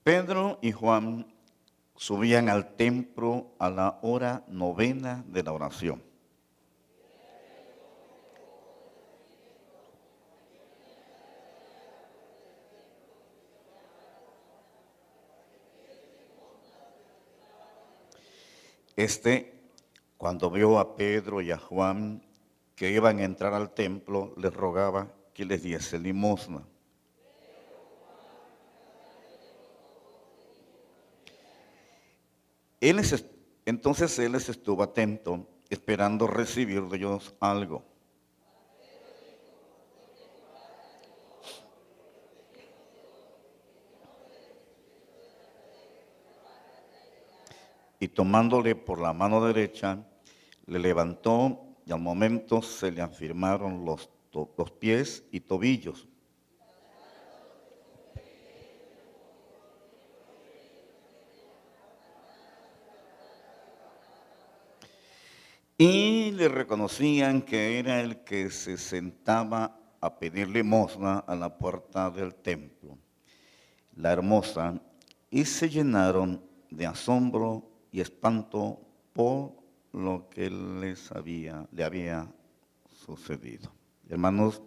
Pedro y Juan subían al templo a la hora novena de la oración. Cuando vio a Pedro y a Juan que iban a entrar al templo, les rogaba que les diese limosna. Entonces él les estuvo atento, esperando recibir de ellos algo. Y tomándole por la mano derecha, le levantó y al momento se le afirmaron los pies y tobillos. Y le reconocían que era el que se sentaba a pedir limosna a la puerta del templo, la hermosa, y se llenaron de asombro y espanto por lo que le había sucedido. Hermanos,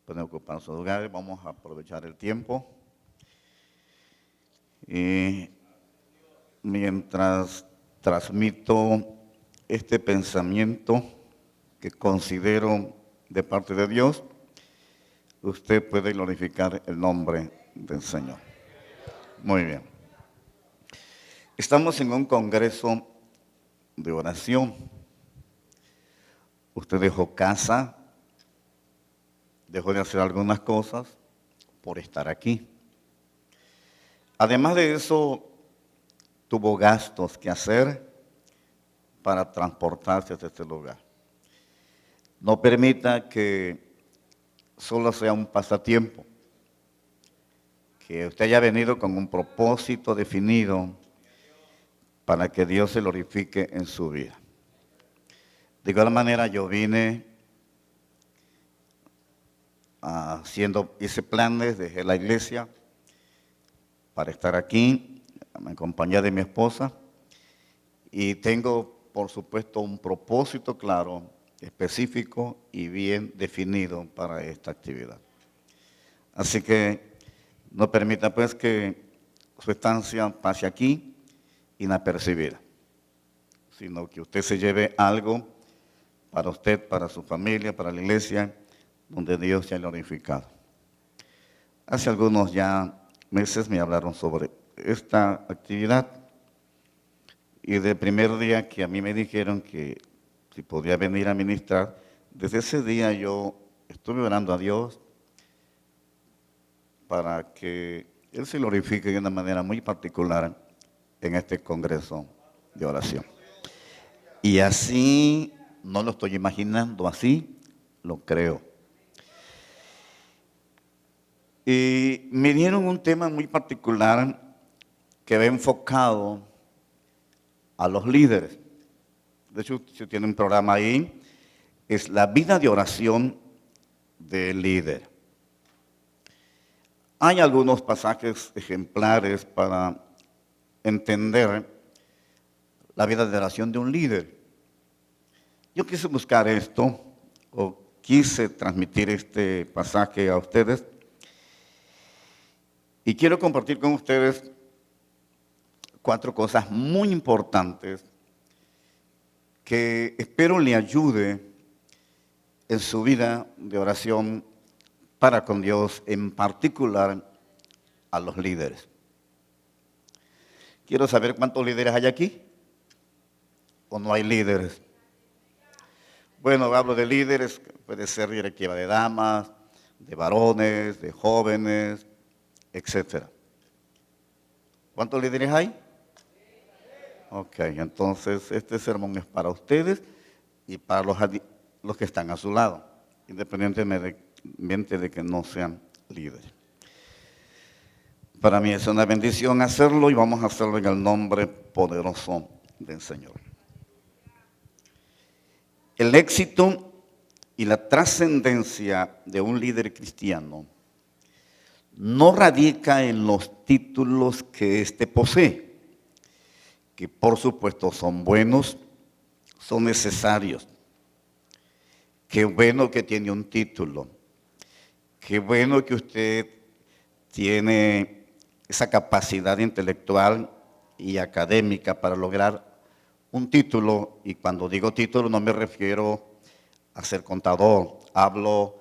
pueden ocupar sus lugares, vamos a aprovechar el tiempo. Y mientras transmito este pensamiento que considero de parte de Dios, usted puede glorificar el nombre del Señor. Muy bien. Estamos en un congreso de oración. Usted dejó casa, dejó de hacer algunas cosas por estar aquí. Además de eso, tuvo gastos que hacer para transportarse hasta este lugar. No permita que solo sea un pasatiempo, que usted haya venido con un propósito definido para que Dios se glorifique en su vida. De igual manera, yo vine hice planes, dejé la iglesia para estar aquí, me acompañé de mi esposa y tengo, por supuesto, un propósito claro, específico y bien definido para esta actividad. Así que no permita pues que su estancia pase aquí inapercibida, sino que usted se lleve algo para usted, para su familia, para la iglesia, donde Dios se ha glorificado. Hace algunos ya meses me hablaron sobre esta actividad y del primer día que a mí me dijeron que si podía venir a ministrar, desde ese día yo estuve orando a Dios para que Él se glorifique de una manera muy particular en este congreso de oración. Y así, no lo estoy imaginando, así lo creo. Y me dieron un tema muy particular que va enfocado a los líderes. De hecho, si tiene un programa ahí, es la vida de oración del líder. Hay algunos pasajes ejemplares para entender la vida de oración de un líder. Yo quise buscar esto, o quise transmitir este pasaje a ustedes, y quiero compartir con ustedes 4 cosas muy importantes que espero le ayude en su vida de oración para con Dios, en particular a los líderes. Quiero saber cuántos líderes hay aquí, o no hay líderes. Bueno, hablo de líderes, puede ser directiva de damas, de varones, de jóvenes, etcétera. ¿Cuántos líderes hay? Ok, entonces este sermón es para ustedes y para los que están a su lado, independientemente de que no sean líderes. Para mí es una bendición hacerlo y vamos a hacerlo en el nombre poderoso del Señor. El éxito y la trascendencia de un líder cristiano no radica en los títulos que éste posee, que por supuesto son buenos, son necesarios. Qué bueno que tiene un título, qué bueno que usted tiene esa capacidad intelectual y académica para lograr un título, y cuando digo título no me refiero a ser contador, hablo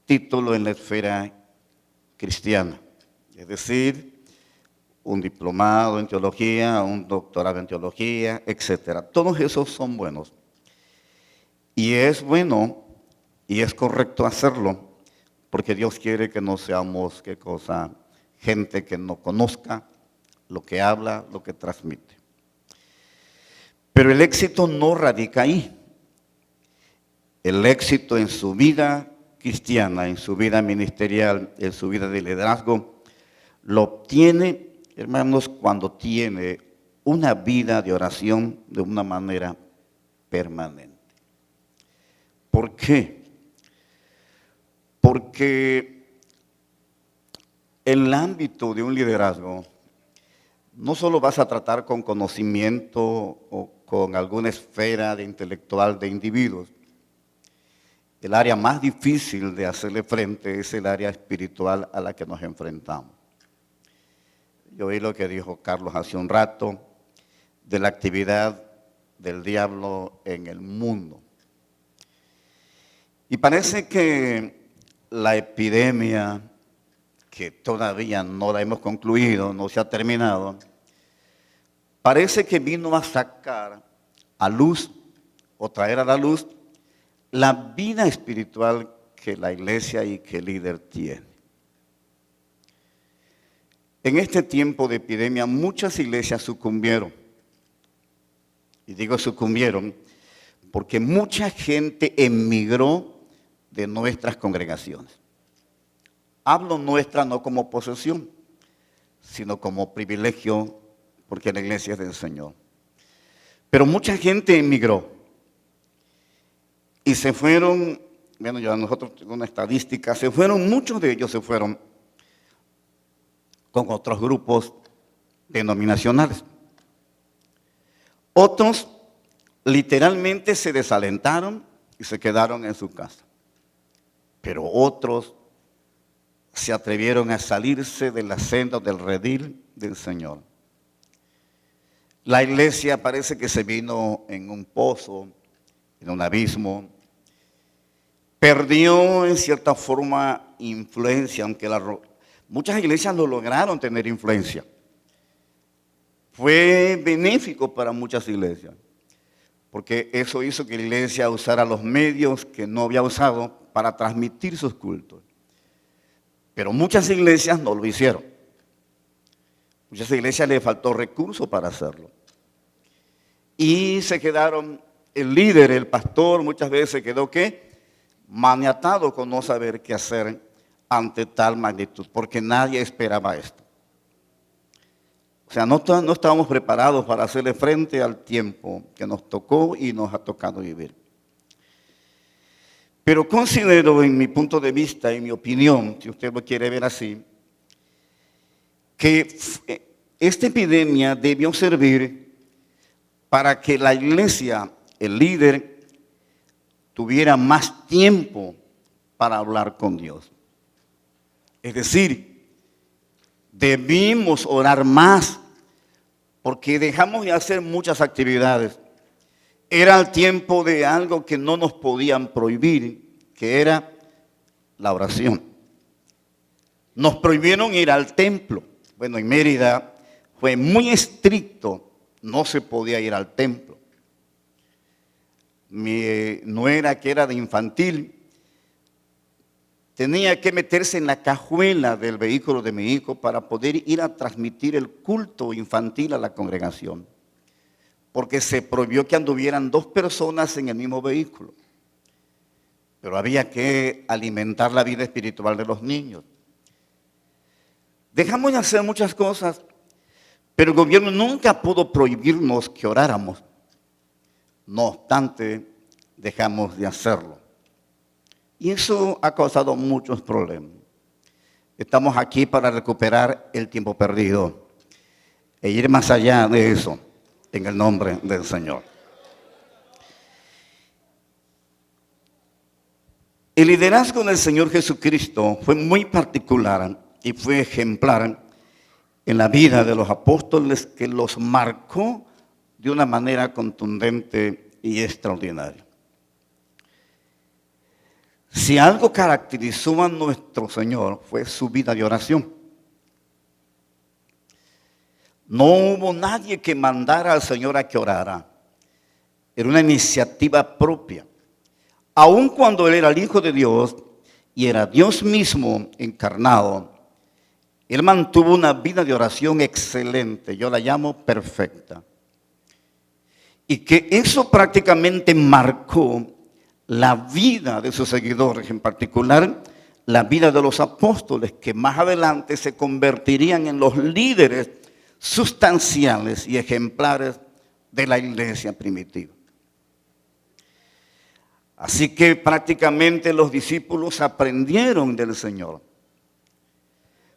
título en la esfera cristiana, es decir, un diplomado en teología, un doctorado en teología, etc. Todos esos son buenos. Y es bueno y es correcto hacerlo, porque Dios quiere que no seamos, ¿qué cosa? Gente que no conozca lo que habla, lo que transmite. Pero el éxito no radica ahí. El éxito en su vida cristiana, en su vida ministerial, en su vida de liderazgo, lo obtiene, hermanos, cuando tiene una vida de oración de una manera permanente. ¿Por qué? Porque en el ámbito de un liderazgo, no solo vas a tratar con conocimiento o con alguna esfera de intelectual de individuos. El área más difícil de hacerle frente es el área espiritual a la que nos enfrentamos. Yo oí lo que dijo Carlos hace un rato de la actividad del diablo en el mundo. Y parece que la epidemia, que todavía no la hemos concluido, no se ha terminado, parece que vino a sacar a luz o traer a la luz la vida espiritual que la iglesia y que el líder tiene. En este tiempo de epidemia muchas iglesias sucumbieron. Y digo sucumbieron porque mucha gente emigró de nuestras congregaciones. Hablo nuestra no como posesión, sino como privilegio, porque la iglesia es del Señor. Pero mucha gente emigró y se fueron, bueno, ya nosotros tenemos una estadística, muchos de ellos se fueron con otros grupos denominacionales. Otros literalmente se desalentaron y se quedaron en su casa. Pero otros se atrevieron a salirse de la senda del redil del Señor. La iglesia parece que se vino en un pozo, en un abismo. Perdió en cierta forma influencia, aunque muchas iglesias lo lograron tener influencia. Fue benéfico para muchas iglesias, porque eso hizo que la iglesia usara los medios que no había usado para transmitir sus cultos. Pero muchas iglesias no lo hicieron. Muchas iglesias les faltó recursos para hacerlo. Y se quedaron, el líder, el pastor, muchas veces se quedó, ¿qué? Maniatado con no saber qué hacer ante tal magnitud, porque nadie esperaba esto. O sea, no estábamos preparados para hacerle frente al tiempo que nos tocó y nos ha tocado vivir. Pero considero, en mi punto de vista, en mi opinión, si usted lo quiere ver así, que esta epidemia debió servir para que la iglesia, el líder, tuviera más tiempo para hablar con Dios. Es decir, debimos orar más porque dejamos de hacer muchas actividades. Era el tiempo de algo que no nos podían prohibir, que era la oración. Nos prohibieron ir al templo. Bueno, en Mérida fue muy estricto, no se podía ir al templo. Mi nuera, que era de infantil, tenía que meterse en la cajuela del vehículo de mi hijo para poder ir a transmitir el culto infantil a la congregación, porque se prohibió que anduvieran dos personas en el mismo vehículo. Pero había que alimentar la vida espiritual de los niños. Dejamos de hacer muchas cosas, pero el gobierno nunca pudo prohibirnos que oráramos. No obstante, dejamos de hacerlo. Y eso ha causado muchos problemas. Estamos aquí para recuperar el tiempo perdido e ir más allá de eso, en el nombre del Señor. El liderazgo del Señor Jesucristo fue muy particular y fue ejemplar en la vida de los apóstoles, que los marcó de una manera contundente y extraordinaria. Si algo caracterizó a nuestro Señor fue su vida de oración. No hubo nadie que mandara al Señor a que orara. Era una iniciativa propia. Aun cuando Él era el Hijo de Dios y era Dios mismo encarnado, Él mantuvo una vida de oración excelente, yo la llamo perfecta. Y que eso prácticamente marcó la vida de sus seguidores, en particular la vida de los apóstoles, que más adelante se convertirían en los líderes sustanciales y ejemplares de la iglesia primitiva. Así que prácticamente los discípulos aprendieron del Señor.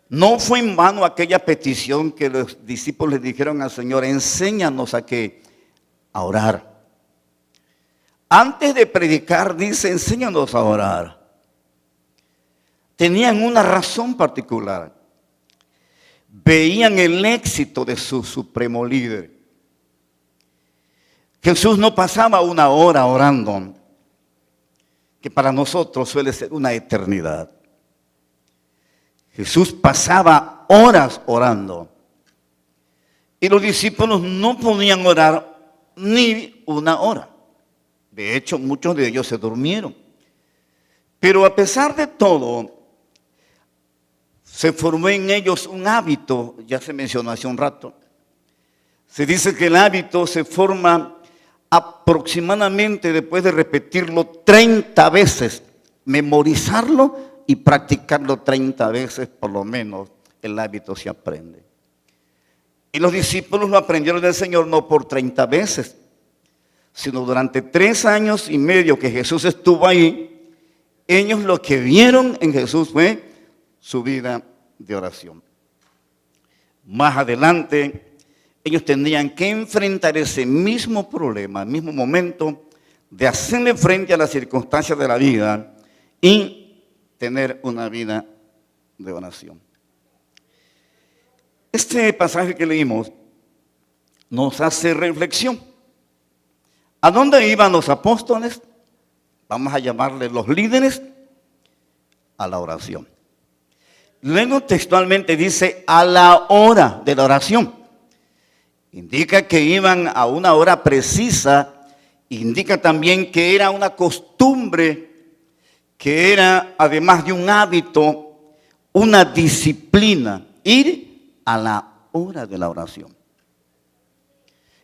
No fue en vano aquella petición que los discípulos le dijeron al Señor: enséñanos a orar. Antes de predicar, dice: enséñanos a orar. Tenían una razón particular. Veían el éxito de su supremo líder. Jesús no pasaba una hora orando, que para nosotros suele ser una eternidad. Jesús pasaba horas orando. Y los discípulos no podían orar ni una hora. De hecho, muchos de ellos se durmieron. Pero a pesar de todo, se formó en ellos un hábito, ya se mencionó hace un rato. Se dice que el hábito se forma aproximadamente después de repetirlo 30 veces, memorizarlo y practicarlo 30 veces, por lo menos el hábito se aprende. Y los discípulos lo aprendieron del Señor no por 30 veces, sino durante 3 años y medio que Jesús estuvo ahí. Ellos lo que vieron en Jesús fue su vida de oración. Más adelante, ellos tendrían que enfrentar ese mismo problema, el mismo momento de hacerle frente a las circunstancias de la vida y tener una vida de oración. Este pasaje que leímos nos hace reflexión. ¿A dónde iban los apóstoles? Vamos a llamarles los líderes, a la oración. Luego textualmente dice: a la hora de la oración. Indica que iban a una hora precisa. Indica también que era una costumbre, que era, además de un hábito, una disciplina, ir a la hora de la oración.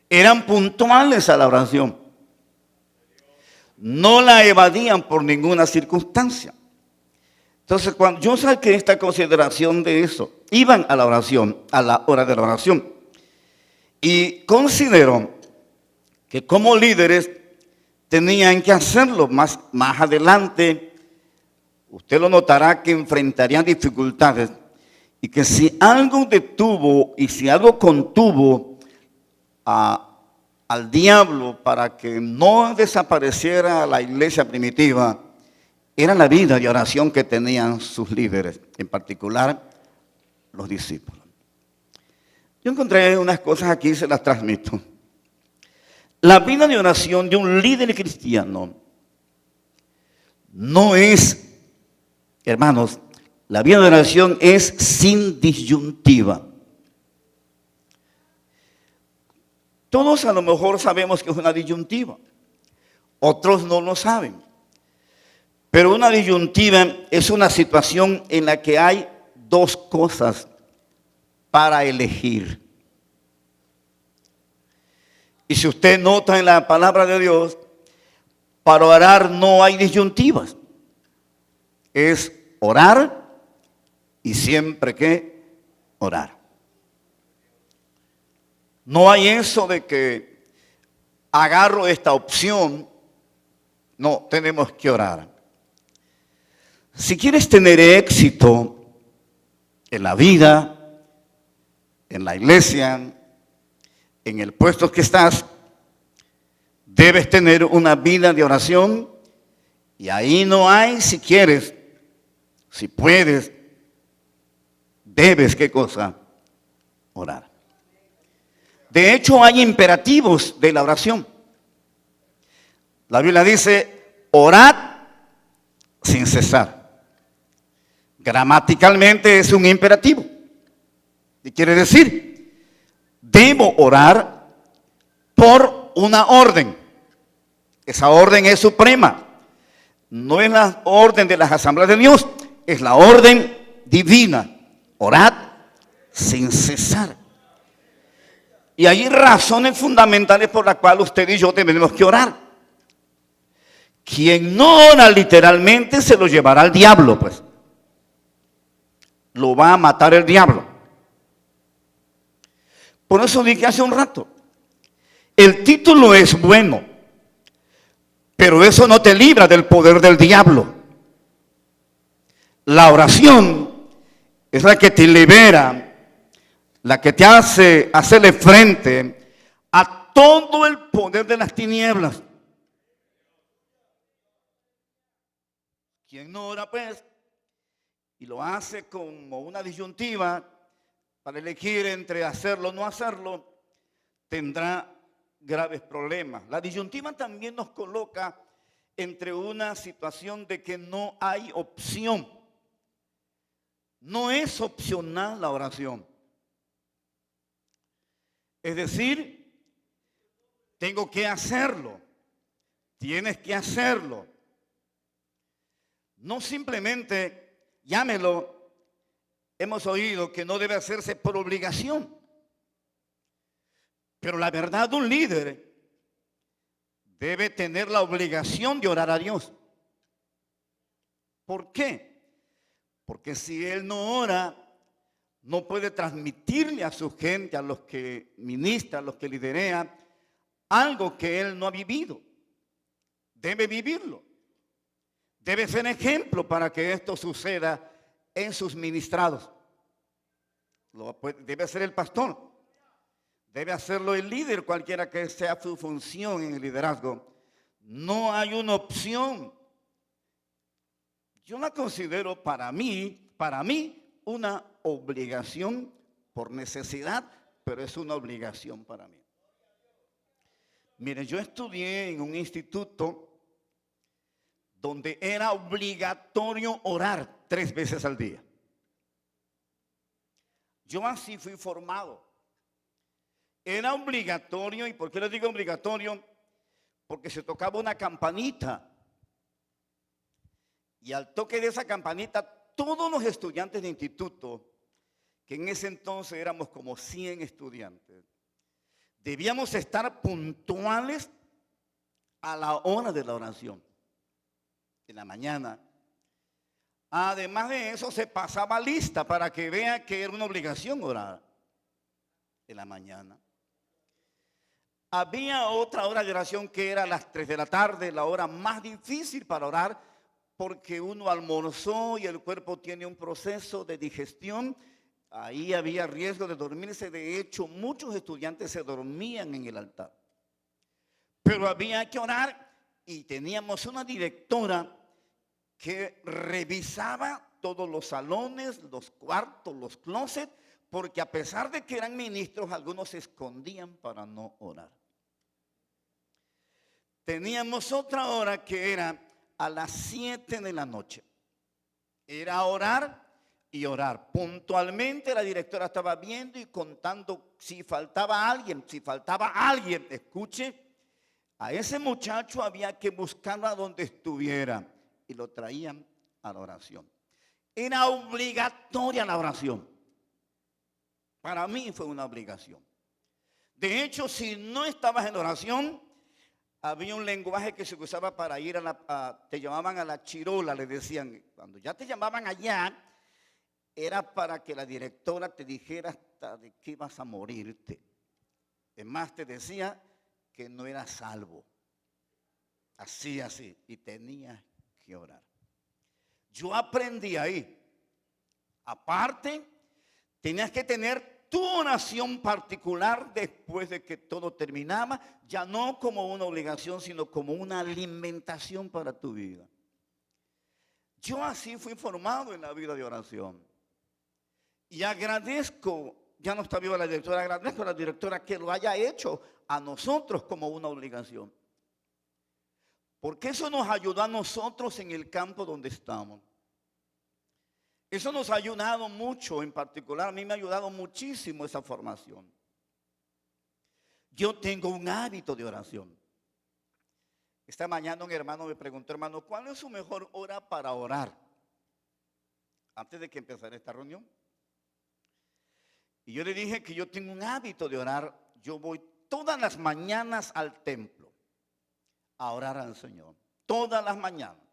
Eran puntuales a la oración. No la evadían por ninguna circunstancia. Entonces, cuando yo saqué esta consideración de eso, iban a la oración, a la hora de la oración. Y considero que como líderes tenían que hacerlo. Más adelante, usted lo notará que enfrentarían dificultades y que si algo detuvo y si algo contuvo al diablo para que no desapareciera la iglesia primitiva, era la vida de oración que tenían sus líderes, en particular los discípulos. Yo encontré unas cosas aquí y se las transmito. La vida de oración de un líder cristiano no es, hermanos, la vida de oración es sin disyuntiva. Todos a lo mejor sabemos que es una disyuntiva, otros no lo saben. Pero una disyuntiva es una situación en la que hay dos cosas para elegir. Y si usted nota en la palabra de Dios, para orar no hay disyuntivas. Es orar y siempre que orar. No hay eso de que agarro esta opción. No, tenemos que orar. Si quieres tener éxito en la vida, en la iglesia, en el puesto que estás, debes tener una vida de oración y ahí no hay si quieres, si puedes, debes, ¿qué cosa? Orar. De hecho, hay imperativos de la oración. La Biblia dice, orad sin cesar. Gramaticalmente es un imperativo. ¿Qué quiere decir? Debo orar por una orden. Esa orden es suprema. No es la orden de las asambleas de Dios, es la orden divina. Orad sin cesar. Y hay razones fundamentales por las cuales usted y yo tenemos que orar. Quien no ora literalmente se lo llevará al diablo, pues. Lo va a matar el diablo. Por eso dije hace un rato, el título es bueno, pero eso no te libra del poder del diablo. La oración es la que te libera, la que te hace hacerle frente a todo el poder de las tinieblas. Quien no ora, pues, y lo hace como una disyuntiva para elegir entre hacerlo o no hacerlo, tendrá graves problemas. La disyuntiva también nos coloca entre una situación de que no hay opción. No es opcional la oración. Es decir, tengo que hacerlo. Tienes que hacerlo. No simplemente, llámelo, hemos oído que no debe hacerse por obligación. Pero la verdad, un líder debe tener la obligación de orar a Dios. ¿Por qué? Porque si él no ora, no puede transmitirle a su gente, a los que ministra, a los que liderea, algo que él no ha vivido. Debe vivirlo. Debe ser ejemplo para que esto suceda en sus ministrados. Debe ser el pastor. Debe hacerlo el líder, cualquiera que sea su función en el liderazgo. No hay una opción. Yo la considero para mí, una obligación por necesidad, pero es una obligación para mí. Mire, yo estudié en un instituto donde era obligatorio orar 3 veces al día. Yo así fui formado. Era obligatorio, ¿y por qué les digo obligatorio? Porque se tocaba una campanita. Y al toque de esa campanita, todos los estudiantes de instituto, que en ese entonces éramos como 100 estudiantes, debíamos estar puntuales a la hora de la oración, en la mañana. Además de eso, se pasaba lista para que vean que era una obligación orar en la mañana. Había otra hora de oración que era a las 3 de la tarde, la hora más difícil para orar, porque uno almorzó y el cuerpo tiene un proceso de digestión. Ahí había riesgo de dormirse. De hecho, muchos estudiantes se dormían en el altar. Pero había que orar y teníamos una directora que revisaba todos los salones, los cuartos, los closets, porque a pesar de que eran ministros, algunos se escondían para no orar. Teníamos otra hora que era a las 7 de la noche. Era orar y orar. Puntualmente la directora estaba viendo y contando si faltaba alguien. Escuche, a ese muchacho había que buscarlo a donde estuviera y lo traían a la oración. Era obligatoria la oración. Para mí fue una obligación. De hecho, si no estabas en oración, había un lenguaje que se usaba para ir te llamaban a la chirola, le decían. Cuando ya te llamaban allá, era para que la directora te dijera hasta de qué ibas a morirte. Es más, te decía que no eras salvo. Así, y tenías que orar. Yo aprendí ahí. Aparte Tenías que tener tu oración particular después de que todo terminaba, ya no como una obligación, sino como una alimentación para tu vida. Yo así fui formado en la vida de oración. Y agradezco, ya no está viva la directora, agradezco a la directora que lo haya hecho a nosotros como una obligación. Porque eso nos ayudó a nosotros en el campo donde estamos. Eso nos ha ayudado mucho, en particular a mí me ha ayudado muchísimo esa formación. Yo tengo un hábito de oración. Esta mañana un hermano me preguntó, hermano, ¿cuál es su mejor hora para orar? Antes de que empezara esta reunión. Y yo le dije que yo tengo un hábito de orar. Yo voy todas las mañanas al templo a orar al Señor. Todas las mañanas.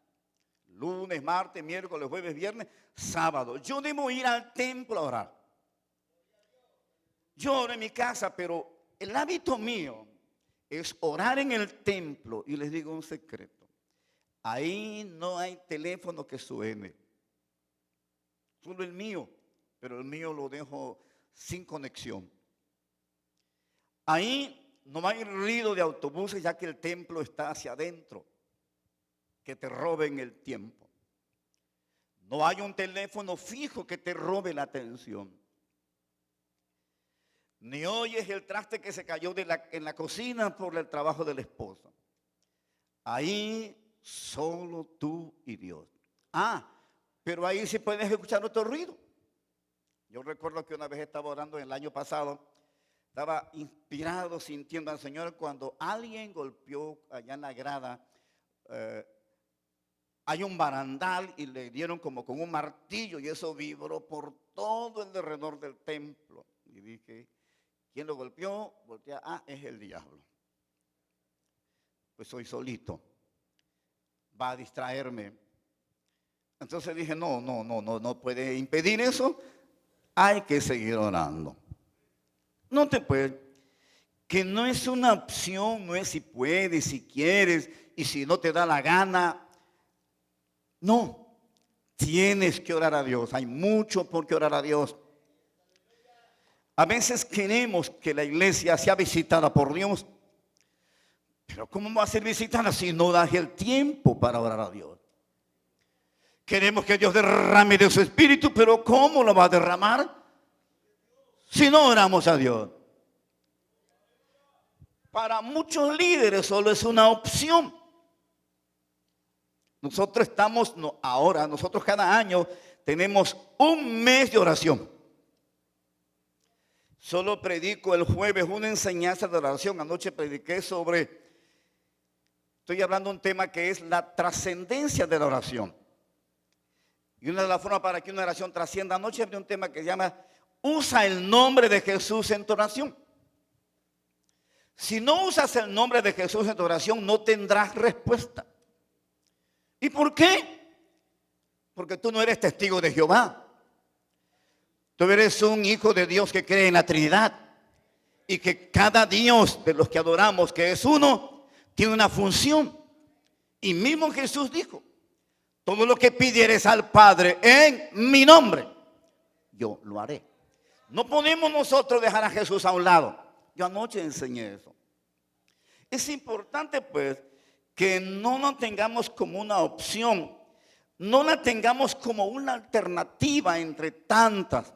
Lunes, martes, miércoles, jueves, viernes, sábado. Yo debo ir al templo a orar. Yo oro en mi casa, pero el hábito mío es orar en el templo. Y les digo un secreto. Ahí no hay teléfono que suene. Solo el mío. Pero el mío lo dejo sin conexión. Ahí no hay ruido de autobuses, ya que el templo está hacia adentro, que te roben el tiempo. No hay un teléfono fijo que te robe la atención. Ni oyes el traste que se cayó en la cocina por el trabajo de la esposa. Ahí solo tú y Dios. Pero ahí sí puedes escuchar otro ruido. Yo recuerdo que una vez estaba orando el año pasado, estaba inspirado, sintiendo al Señor cuando alguien golpeó allá en la grada. Hay un barandal y le dieron como con un martillo y eso vibró por todo el alrededor del templo. Y dije, ¿quién lo golpeó? Volteé, es el diablo. Pues soy solito, va a distraerme. Entonces dije, no puede impedir eso. Hay que seguir orando. No te puedes, que no es una opción, no es si puedes, si quieres y si no te da la gana. No, tienes que orar a Dios. Hay mucho por qué orar a Dios. A veces queremos que la iglesia sea visitada por Dios, pero ¿cómo va a ser visitada si no das el tiempo para orar a Dios? Queremos que Dios derrame de su espíritu, pero ¿cómo lo va a derramar si no oramos a Dios? Para muchos líderes solo es una opción. Nosotros nosotros cada año tenemos un mes de oración. Solo predico el jueves una enseñanza de oración. Anoche prediqué estoy hablando de un tema que es la trascendencia de la oración. Y una de las formas para que una oración trascienda, anoche hablé de un tema que se llama, usa el nombre de Jesús en tu oración. Si no usas el nombre de Jesús en tu oración, no tendrás respuesta. ¿Y por qué? Porque tú no eres testigo de Jehová. Tú eres un hijo de Dios que cree en la Trinidad. Y que cada Dios de los que adoramos, que es uno, tiene una función. Y mismo Jesús dijo, todo lo que pidieres al Padre en mi nombre, yo lo haré. No podemos nosotros dejar a Jesús a un lado. Yo anoche enseñé eso. Es importante pues que no nos tengamos como una opción, no la tengamos como una alternativa entre tantas.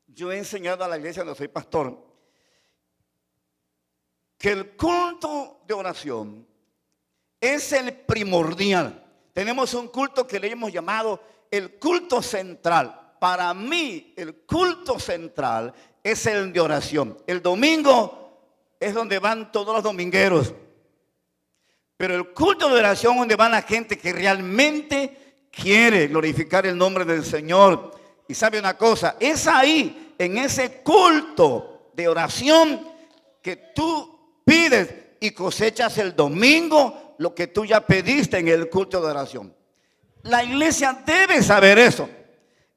Yo he enseñado a la iglesia donde soy pastor que el culto de oración es el primordial. Tenemos un culto que le hemos llamado el culto central. Para mí el culto central es el de oración. El domingo es donde van todos los domingueros. Pero el culto de oración es donde va la gente que realmente quiere glorificar el nombre del Señor. Y sabe una cosa, es ahí, en ese culto de oración, que tú pides y cosechas el domingo lo que tú ya pediste en el culto de oración. La iglesia debe saber eso.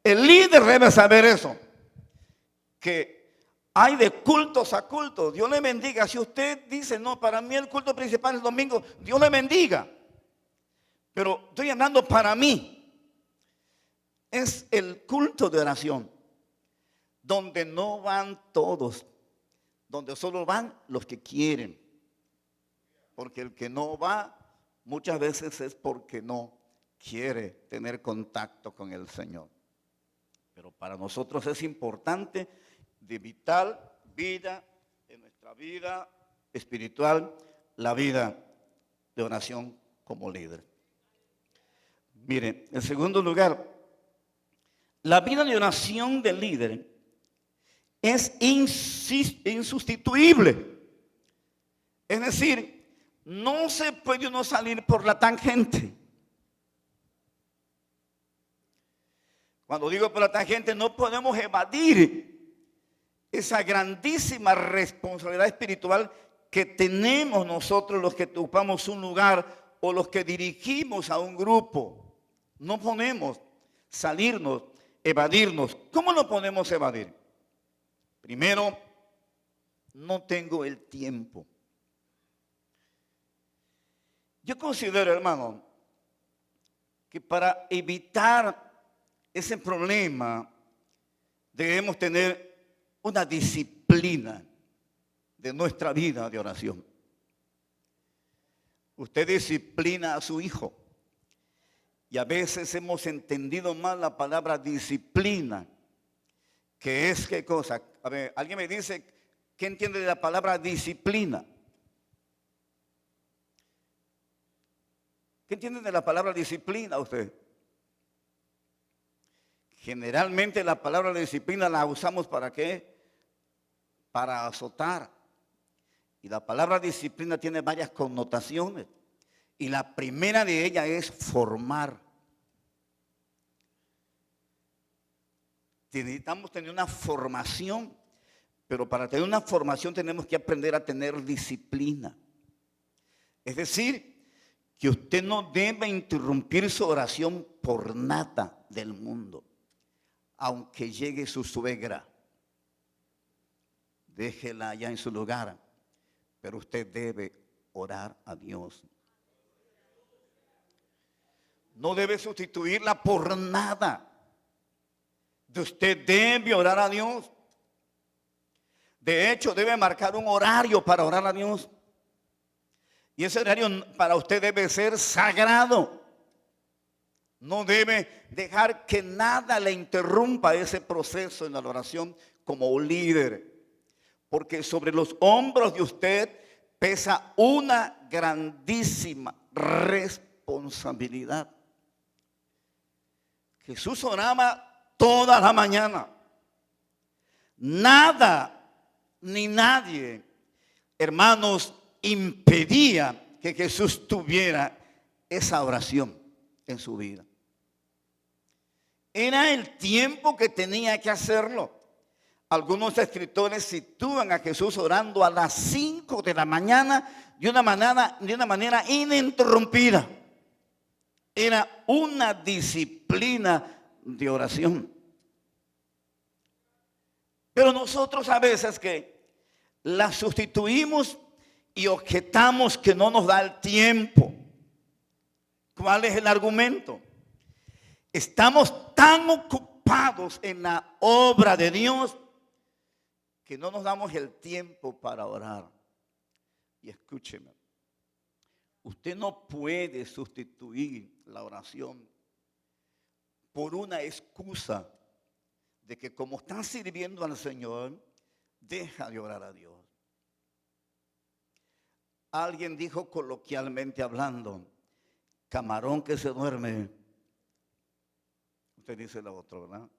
El líder debe saber eso. Que hay de cultos a cultos. Dios le bendiga. Si usted dice, no, para mí el culto principal es el domingo, Dios le bendiga. Pero estoy hablando para mí. Es el culto de oración. donde no van todos, donde solo van los que quieren. Porque el que no va muchas veces es porque no quiere tener contacto con el Señor. Pero para nosotros es importante de vital vida, en nuestra vida espiritual, la vida de oración como líder. Miren, en segundo lugar, la vida de oración del líder es insustituible. Es decir, no se puede uno salir por la tangente. Cuando digo por la tangente, no podemos evadir esa grandísima responsabilidad espiritual que tenemos nosotros los que ocupamos un lugar o los que dirigimos a un grupo. No podemos salirnos, evadirnos. ¿Cómo lo podemos evadir? Primero, no tengo el tiempo. Yo considero, hermano, que para evitar ese problema debemos tener una disciplina de nuestra vida de oración. Usted disciplina a su hijo. Y a veces hemos entendido mal la palabra disciplina, que es qué cosa. A ver, alguien me dice, ¿qué entiende de la palabra disciplina? ¿Qué entienden de la palabra disciplina usted? Generalmente la palabra disciplina la usamos ¿para qué? Para azotar. Y la palabra disciplina tiene varias connotaciones. Y la primera de ellas es formar. Necesitamos tener una formación. Pero para tener una formación tenemos que aprender a tener disciplina. Es decir, que usted no debe interrumpir su oración por nada del mundo. Aunque llegue su suegra, déjela allá en su lugar, pero usted debe orar a Dios. No debe sustituirla por nada. Usted debe orar a Dios. De hecho, debe marcar un horario para orar a Dios. Y ese horario para usted debe ser sagrado. No debe dejar que nada le interrumpa ese proceso en la oración como un líder. Porque sobre los hombros de usted pesa una grandísima responsabilidad. Jesús oraba toda la mañana. Nada ni nadie, hermanos, impedía que Jesús tuviera esa oración en su vida. Era el tiempo que tenía que hacerlo. Algunos escritores sitúan a Jesús orando a las 5 de la mañana de una manera ininterrumpida. Era una disciplina de oración. Pero nosotros a veces que la sustituimos y objetamos que no nos da el tiempo. ¿Cuál es el argumento? Estamos tan ocupados en la obra de Dios que no nos damos el tiempo para orar. Y escúcheme, usted no puede sustituir la oración por una excusa de que como está sirviendo al Señor, deja de orar a Dios. Alguien dijo coloquialmente hablando, camarón que se duerme, usted dice la otra, ¿verdad?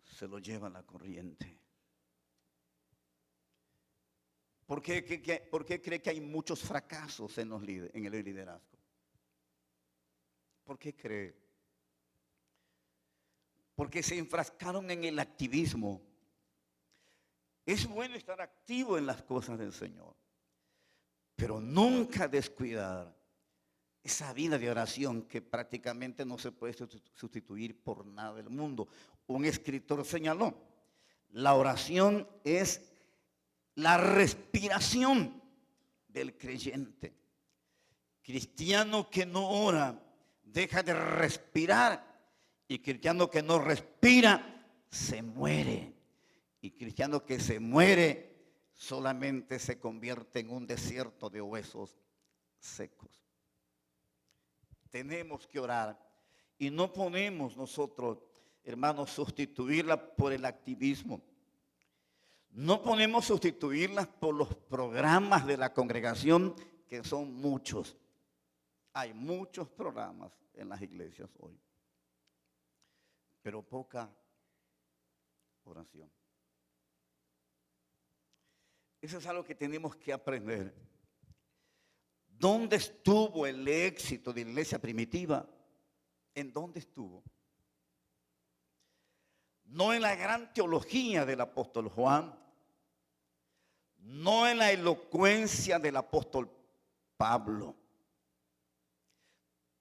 Se lo lleva la corriente. ¿Por qué cree que hay muchos fracasos en el liderazgo? ¿Por qué cree? Porque se enfrascaron en el activismo. Es bueno estar activo en las cosas del Señor, pero nunca descuidar esa vida de oración que prácticamente no se puede sustituir por nada del mundo. Un escritor señaló, la oración es la respiración del creyente. Cristiano que no ora deja de respirar y cristiano que no respira se muere. Y cristiano que se muere solamente se convierte en un desierto de huesos secos. Tenemos que orar y no podemos nosotros, hermanos, sustituirla por el activismo. No podemos sustituirlas por los programas de la congregación, que son muchos. Hay muchos programas en las iglesias hoy, pero poca oración. Eso es algo que tenemos que aprender. ¿Dónde estuvo el éxito de la iglesia primitiva? ¿En dónde estuvo? No en la gran teología del apóstol Juan, no en la elocuencia del apóstol Pablo.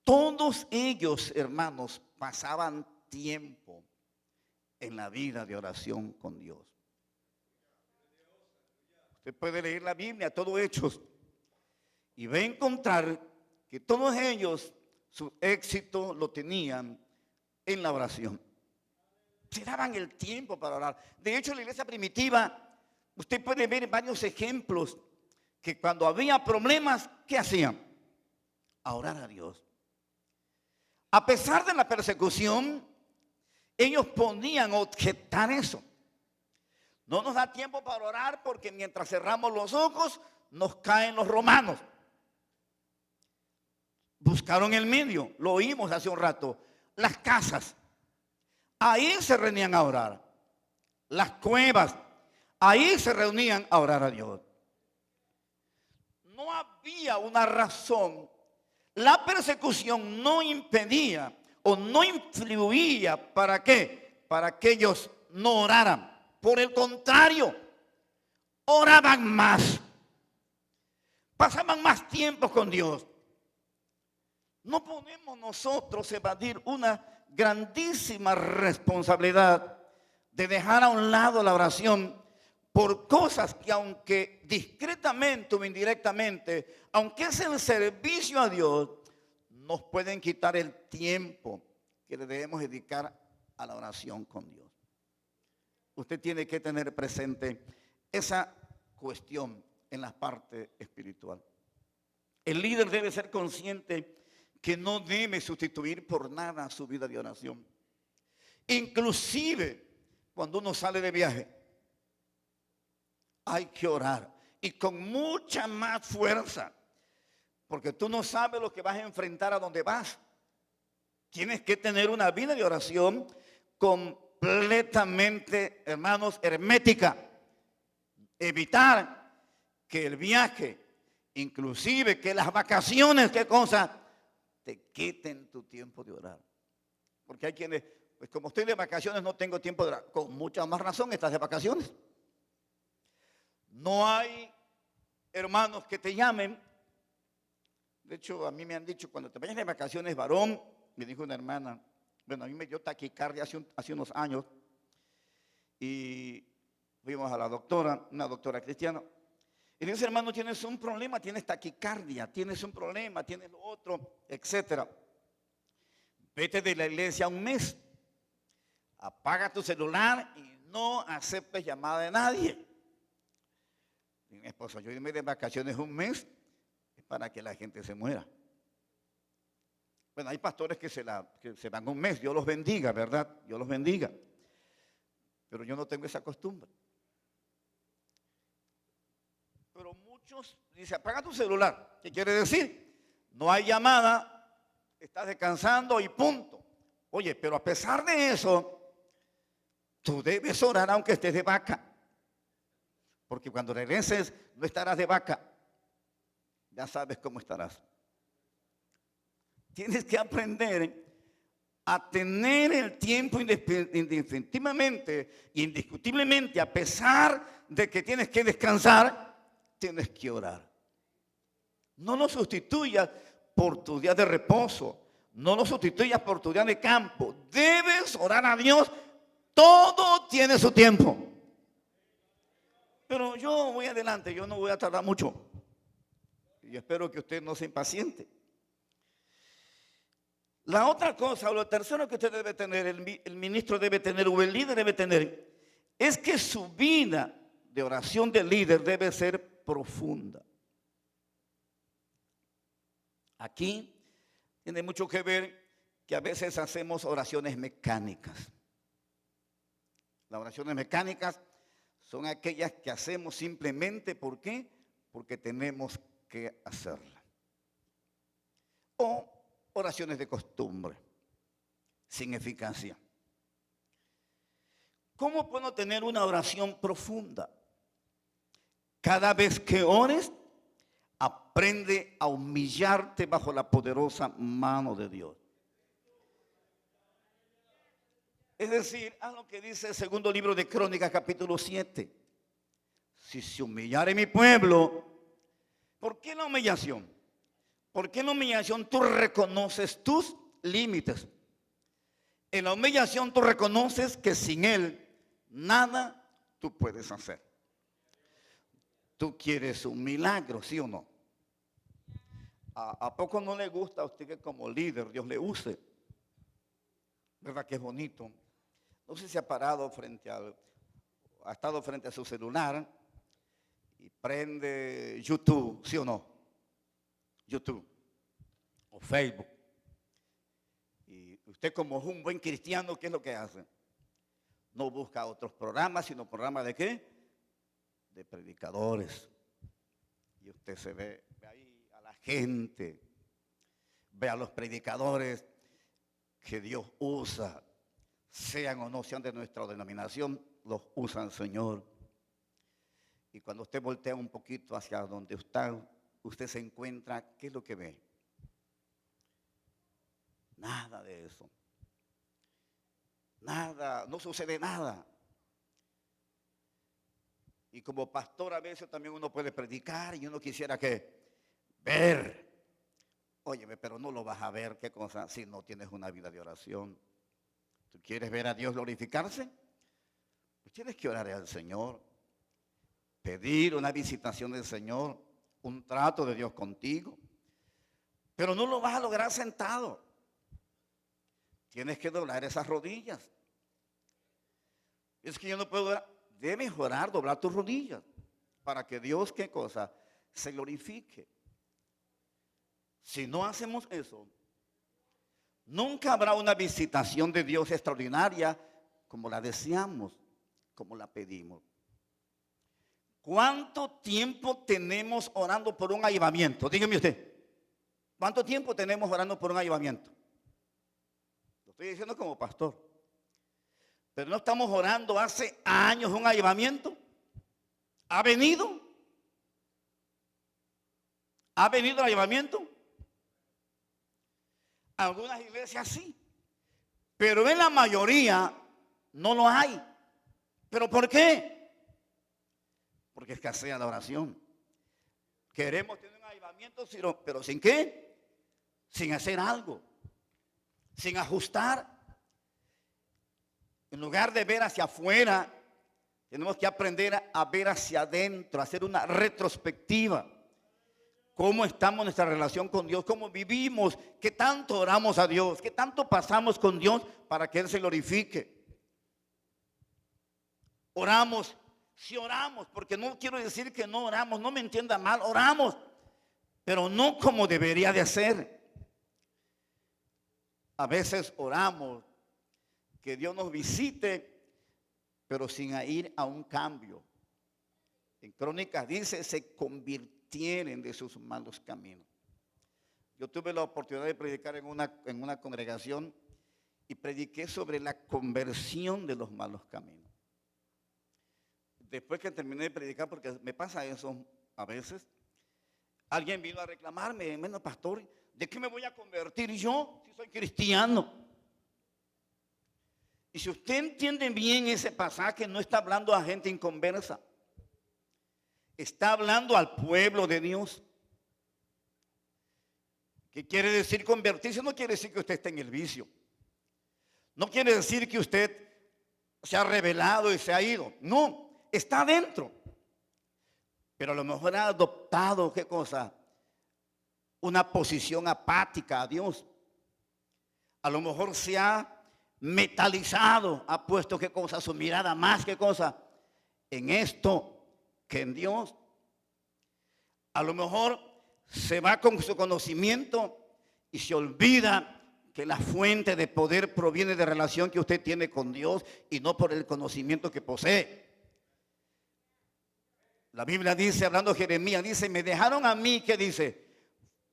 Todos ellos, hermanos, pasaban tiempo en la vida de oración con Dios. Usted puede leer la Biblia, todo Hechos, y va a encontrar que todos ellos su éxito lo tenían en la oración. Se daban el tiempo para orar. De hecho, en la iglesia primitiva, usted puede ver varios ejemplos que cuando había problemas, ¿qué hacían? A orar a Dios. A pesar de la persecución, ellos podían objetar eso. No nos da tiempo para orar porque mientras cerramos los ojos, nos caen los romanos. Buscaron el medio, lo oímos hace un rato, las casas. Ahí se reunían a orar. Las cuevas, ahí se reunían a orar a Dios. No había una razón. La persecución no impedía o no influía ¿para qué? Para que ellos no oraran. Por el contrario, oraban más. Pasaban más tiempo con Dios. No podemos nosotros evadir una grandísima responsabilidad de dejar a un lado la oración por cosas que, aunque discretamente o indirectamente, aunque es el servicio a Dios, nos pueden quitar el tiempo que le debemos dedicar a la oración con Dios. Usted tiene que tener presente esa cuestión en la parte espiritual. El líder debe ser consciente que no debe sustituir por nada su vida de oración. Inclusive cuando uno sale de viaje, hay que orar y con mucha más fuerza, porque tú no sabes lo que vas a enfrentar a donde vas. Tienes que tener una vida de oración completamente, hermanos, hermética. Evitar que el viaje, inclusive que las vacaciones, ¿qué cosa? Te quiten tu tiempo de orar. Porque hay quienes, pues como estoy de vacaciones no tengo tiempo de orar. Con mucha más razón estás de vacaciones. No hay hermanos que te llamen. De hecho, a mí me han dicho, cuando te vayas de vacaciones, varón, me dijo una hermana, bueno, a mí me dio taquicardia hace unos años, y fuimos a la doctora, una doctora cristiana, y dice, hermano, tienes un problema, tienes taquicardia, tienes un problema, tienes lo otro, etcétera. Vete de la iglesia un mes, apaga tu celular y no aceptes llamada de nadie. Y mi esposo, yo irme de vacaciones un mes es para que la gente se muera. Bueno, hay pastores que se van un mes, Dios los bendiga, ¿verdad? Dios los bendiga. Pero yo no tengo esa costumbre. Pero muchos dicen, apaga tu celular. ¿Qué quiere decir? No hay llamada, estás descansando y punto. Oye, pero a pesar de eso, tú debes orar aunque estés de vaca. Porque cuando regreses no estarás de vaca. Ya sabes cómo estarás. Tienes que aprender a tener el tiempo indiscutiblemente, a pesar de que tienes que descansar, tienes que orar. No lo sustituyas por tu día de reposo. No lo sustituyas por tu día de campo. Debes orar a Dios. Todo tiene su tiempo. Pero yo voy adelante, yo no voy a tardar mucho. Y espero que usted no se impaciente. La otra cosa, o lo tercero que usted debe tener, el ministro debe tener, o el líder debe tener, es que su vida de oración de líder debe ser profunda. Aquí tiene mucho que ver que a veces hacemos oraciones mecánicas. Las oraciones mecánicas son aquellas que hacemos simplemente, ¿por qué? Porque tenemos que hacerlas. O oraciones de costumbre, sin eficacia. ¿Cómo puedo tener una oración profunda? Cada vez que ores, aprende a humillarte bajo la poderosa mano de Dios. Es decir, haz lo que dice el segundo libro de Crónicas, capítulo 7. Si se humillare mi pueblo, ¿por qué la humillación? ¿Por qué en la humillación tú reconoces tus límites? En la humillación tú reconoces que sin Él nada tú puedes hacer. Tú quieres un milagro, ¿sí o no? ¿A poco no le gusta a usted que como líder Dios le use? ¿Verdad que es bonito? No sé si ha parado ha estado frente a su celular y prende YouTube, ¿sí o no? YouTube o Facebook. Y usted como un buen cristiano, ¿qué es lo que hace? No busca otros programas, sino programas de ¿qué? De predicadores. Y usted se ve ahí a la gente, ve a los predicadores que Dios usa, sean o no sean de nuestra denominación, los usa el Señor. Y cuando usted voltea un poquito hacia donde usted se encuentra, ¿qué es lo que ve? Nada de eso. Nada, no sucede nada. Y como pastor a veces también uno puede predicar y uno quisiera que ver. Óyeme, pero no lo vas a ver, ¿qué cosa? Si no tienes una vida de oración. ¿Tú quieres ver a Dios glorificarse? Pues tienes que orar al Señor. Pedir una visitación del Señor, un trato de Dios contigo. Pero no lo vas a lograr sentado. Tienes que doblar esas rodillas. Es que yo no puedo orar. Debes orar, doblar tus rodillas. Para que Dios, ¿qué cosa? Se glorifique. Si no hacemos eso, nunca habrá una visitación de Dios extraordinaria como la deseamos, como la pedimos. ¿Cuánto tiempo tenemos orando por un avivamiento? Dígame usted. ¿Cuánto tiempo tenemos orando por un avivamiento? Lo estoy diciendo como pastor. Pero no estamos orando hace años un avivamiento. ¿Ha venido? ¿Ha venido el avivamiento? Algunas iglesias sí. Pero en la mayoría no lo hay. ¿Pero por qué? Porque escasea la oración. Queremos tener un avivamiento, pero ¿sin qué? Sin hacer algo. Sin ajustar. En lugar de ver hacia afuera, tenemos que aprender a ver hacia adentro, a hacer una retrospectiva. ¿Cómo estamos en nuestra relación con Dios? ¿Cómo vivimos? ¿Qué tanto oramos a Dios? ¿Qué tanto pasamos con Dios para que Él se glorifique? Oramos. Si oramos, porque no quiero decir que no oramos, no me entienda mal, oramos, pero no como debería de ser. A veces oramos que Dios nos visite, pero sin ir a un cambio. En Crónicas dice, se convirtieren de sus malos caminos. Yo tuve la oportunidad de predicar en una congregación y prediqué sobre la conversión de los malos caminos. Después que terminé de predicar, porque me pasa eso a veces, alguien vino a reclamarme, bueno, pastor, ¿de qué me voy a convertir yo si soy cristiano? Y si usted entiende bien ese pasaje, no está hablando a gente inconversa. Está hablando al pueblo de Dios. ¿Qué quiere decir convertirse? No quiere decir que usted esté en el vicio. No quiere decir que usted se ha rebelado y se ha ido. No, está adentro. Pero a lo mejor ha adoptado, ¿qué cosa? Una posición apática a Dios. A lo mejor se ha metalizado, ha puesto qué cosa, su mirada más que cosa en esto que en Dios. A lo mejor se va con su conocimiento y se olvida que la fuente de poder proviene de relación que usted tiene con Dios y no por el conocimiento que posee. La Biblia dice, hablando de Jeremías, dice, me dejaron a mí, ¿qué dice?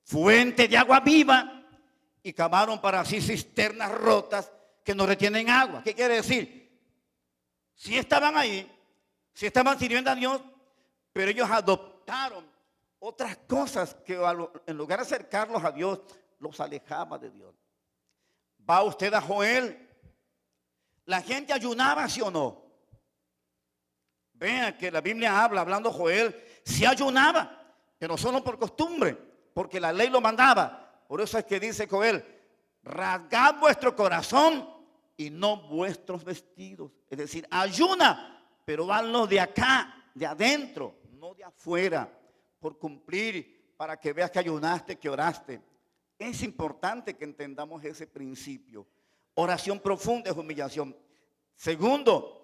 Fuente de agua viva, y cavaron para sí cisternas rotas que no retienen agua. ¿Qué quiere decir? Sí estaban ahí, sí estaban sirviendo a Dios, pero ellos adoptaron otras cosas que en lugar de acercarlos a Dios, los alejaba de Dios. Va usted a Joel. La gente ayunaba, ¿sí o no? Vean que la Biblia habla, hablando Joel, sí ayunaba, pero solo por costumbre, porque la ley lo mandaba. Por eso es que dice Joel, rasgad vuestro corazón y no vuestros vestidos. Es decir, ayuna, pero hazlo de acá, de adentro, no de afuera, por cumplir, para que veas que ayunaste, que oraste. Es importante que entendamos ese principio. Oración profunda es humillación. Segundo,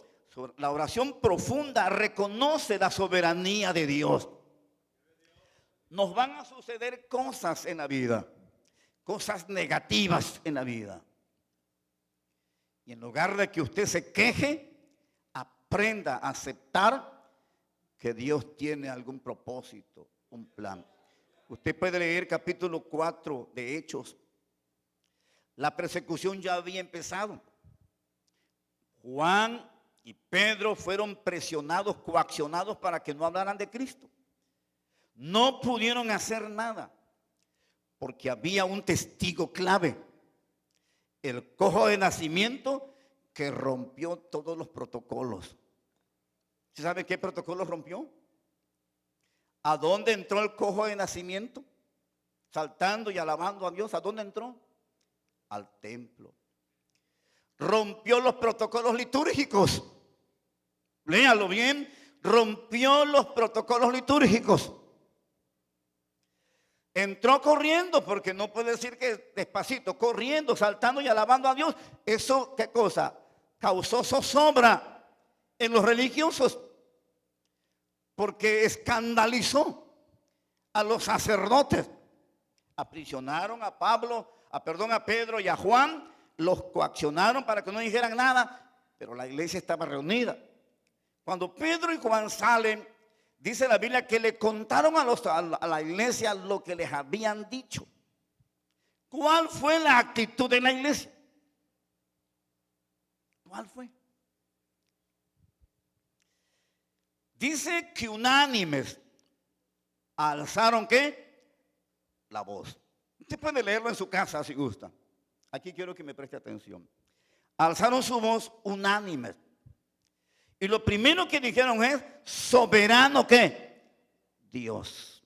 la oración profunda reconoce la soberanía de Dios. Nos van a suceder cosas en la vida, cosas negativas en la vida. Y en lugar de que usted se queje, aprenda a aceptar que Dios tiene algún propósito, un plan. Usted puede leer capítulo 4 de Hechos. La persecución ya había empezado. Juan y Pedro fueron presionados, coaccionados para que no hablaran de Cristo. No pudieron hacer nada porque había un testigo clave, el cojo de nacimiento, que rompió todos los protocolos. ¿Se sabe qué protocolo rompió? ¿A dónde entró el cojo de nacimiento? Saltando y alabando a Dios. ¿A dónde entró? Al templo. Rompió los protocolos litúrgicos. Léalo bien. Rompió los protocolos litúrgicos. Entró corriendo, porque no puede decir que despacito, corriendo, saltando y alabando a Dios. Eso, ¿qué cosa? Causó zozobra en los religiosos, porque escandalizó a los sacerdotes. Aprisionaron a Pedro y a Juan, los coaccionaron para que no dijeran nada, pero la iglesia estaba reunida. Cuando Pedro y Juan salen, dice la Biblia que le contaron a la iglesia lo que les habían dicho. ¿Cuál fue la actitud de la iglesia? ¿Cuál fue? Dice que unánimes alzaron ¿qué? La voz. Usted puede leerlo en su casa si gusta. Aquí quiero que me preste atención. Alzaron su voz unánimes. Y lo primero que dijeron es, soberano ¿qué? Dios,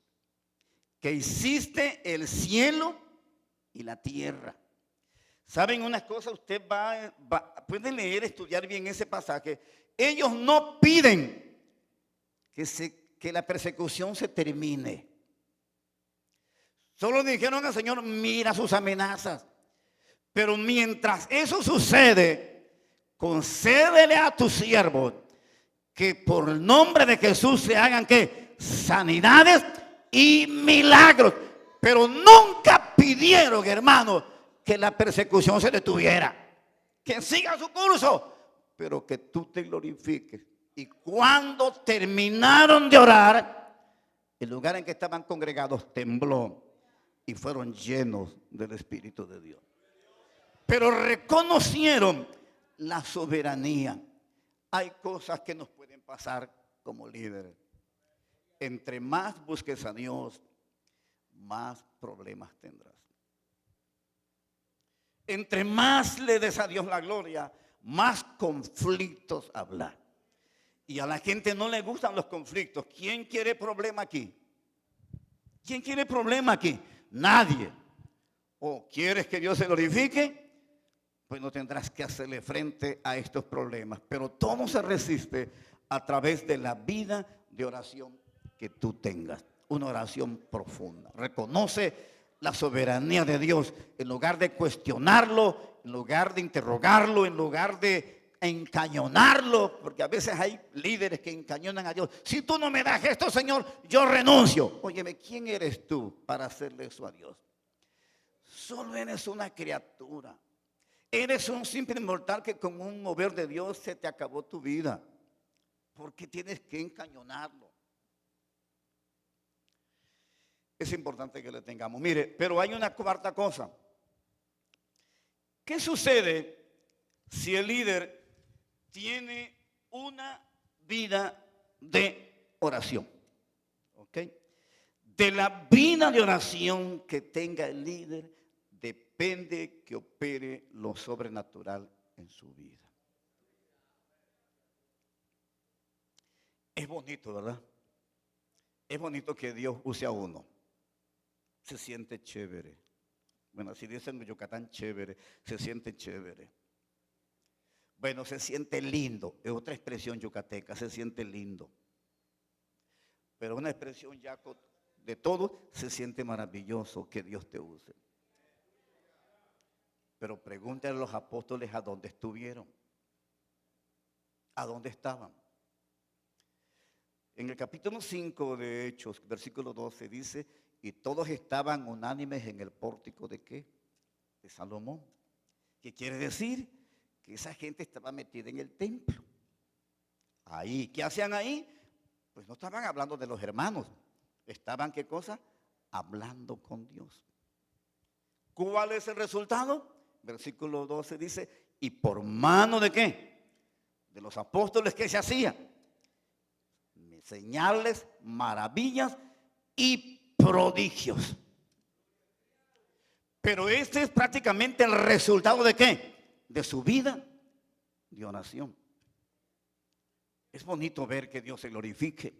que hiciste el cielo y la tierra. ¿Saben unas cosas? Usted puede leer, estudiar bien ese pasaje. Ellos no piden que la persecución se termine. Solo dijeron al Señor, mira sus amenazas. Pero mientras eso sucede, concédele a tus siervos que por el nombre de Jesús se hagan ¿qué? Sanidades y milagros. Pero nunca pidieron, hermano, que la persecución se detuviera. Que siga su curso, pero que tú te glorifiques. Y cuando terminaron de orar, el lugar en que estaban congregados tembló y fueron llenos del Espíritu de Dios. Pero reconocieron la soberanía. Hay cosas que nos pueden pasar como líderes. Entre más busques a Dios, más problemas tendrás. Entre más le des a Dios la gloria, más conflictos habrá. Y a la gente no le gustan los conflictos. ¿Quién quiere problema aquí? ¿Quién quiere problema aquí? Nadie. ¿O quieres que Dios se glorifique? Pues no tendrás que hacerle frente a estos problemas. Pero todo se resiste a través de la vida de oración que tú tengas. Una oración profunda. Reconoce la soberanía de Dios en lugar de cuestionarlo en lugar de interrogarlo, en lugar de encañonarlo, porque a veces hay líderes que encañonan a Dios. Si tú no me das esto, Señor, yo renuncio. Óyeme, ¿quién eres tú para hacerle eso a Dios? Solo eres una criatura. Eres un simple mortal que con un mover de Dios se te acabó tu vida. ¿Por qué tienes que encañonarlo? Es importante que le tengamos. Mire, pero hay una cuarta cosa. ¿Qué sucede si el líder tiene una vida de oración? ¿Ok? De la vida de oración que tenga el líder depende que opere lo sobrenatural en su vida. Es bonito, ¿verdad? Es bonito que Dios use a uno. Se siente chévere. Bueno, si dicen en Yucatán chévere, se siente chévere. Bueno, se siente lindo. Es otra expresión yucateca, se siente lindo. Pero una expresión ya de todo, se siente maravilloso que Dios te use. Pero pregúntale a los apóstoles a dónde estuvieron. ¿A dónde estaban? En el capítulo 5 de Hechos, versículo 12, dice, y todos estaban unánimes en el pórtico ¿de qué? De Salomón. ¿Qué quiere decir? Que esa gente estaba metida en el templo. Ahí, ¿qué hacían ahí? Pues no estaban hablando de los hermanos. Estaban, ¿qué cosa? Hablando con Dios. ¿Cuál es el resultado? Versículo 12 dice, y por mano ¿de qué? De los apóstoles, ¿qué se hacía? Señales, maravillas y prodigios. Pero este es prácticamente el resultado ¿de qué? De su vida de oración. Es bonito ver que Dios se glorifique.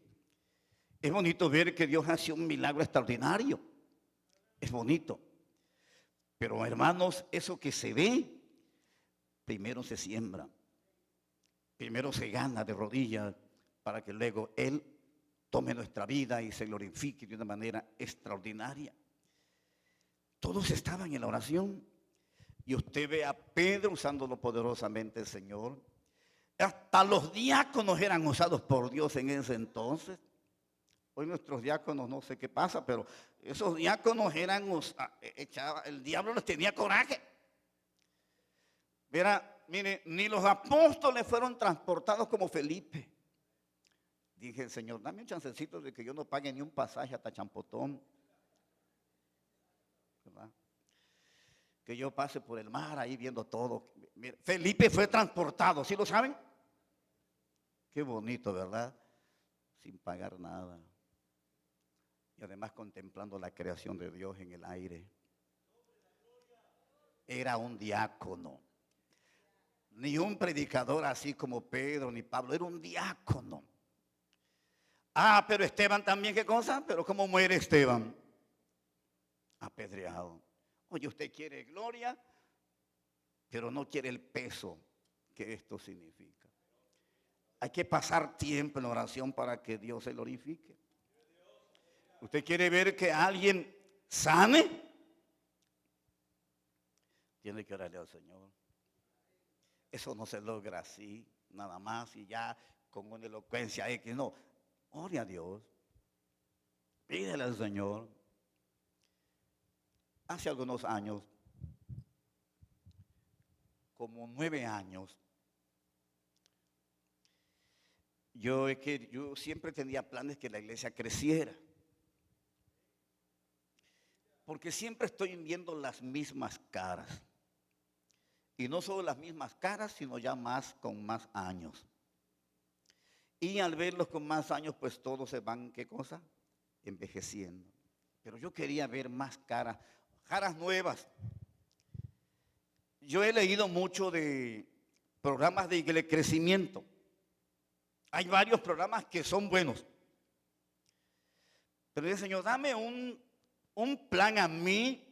Es bonito ver que Dios hace un milagro extraordinario. Es bonito. Pero hermanos, eso que se ve, primero se siembra. Primero se gana de rodillas para que luego Él tome nuestra vida y se glorifique de una manera extraordinaria. Todos estaban en la oración. Y usted ve a Pedro usándolo poderosamente el Señor. Hasta los diáconos eran usados por Dios en ese entonces. Hoy nuestros diáconos no sé qué pasa, pero esos diáconos eran, el diablo les tenía coraje. Verá, mire, ni los apóstoles fueron transportados como Felipe. Dije, Señor, dame un chancecito de que yo no pague ni un pasaje hasta Champotón. ¿Verdad? Que yo pase por el mar ahí viendo todo. Mira, Felipe fue transportado, ¿sí lo saben? Qué bonito, ¿verdad? Sin pagar nada. Y además contemplando la creación de Dios en el aire. Era un diácono. Ni un predicador así como Pedro ni Pablo, era un diácono. Ah, pero Esteban también, ¿qué cosa? Pero ¿cómo muere Esteban? Apedreado. Oye, usted quiere gloria, pero no quiere el peso que esto significa. Hay que pasar tiempo en la oración para que Dios se glorifique. ¿Usted quiere ver que alguien sane? Tiene que orarle al Señor. Eso no se logra así, nada más y ya con una elocuencia X. No, ore a Dios. Pídele al Señor. Hace algunos años, como 9 años, yo siempre tenía planes que la iglesia creciera. Porque siempre estoy viendo las mismas caras. Y no solo las mismas caras, sino ya más con más años. Y al verlos con más años, pues todos se van, ¿qué cosa? Envejeciendo. Pero yo quería ver más caras nuevas. Yo he leído mucho de programas de crecimiento. Hay varios programas que son buenos. Pero dice, Señor, dame un plan a mí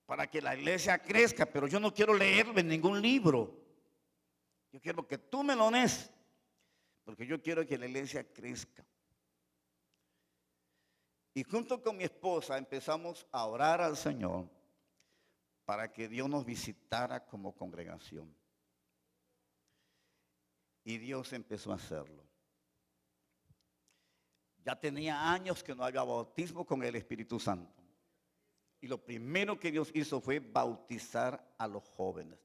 para que la iglesia crezca, pero yo no quiero leerlo en ningún libro. Yo quiero que tú me lo des, porque yo quiero que la iglesia crezca. Y junto con mi esposa empezamos a orar al Señor para que Dios nos visitara como congregación. Y Dios empezó a hacerlo. Ya tenía años que no había bautismo con el Espíritu Santo. Y lo primero que Dios hizo fue bautizar a los jóvenes.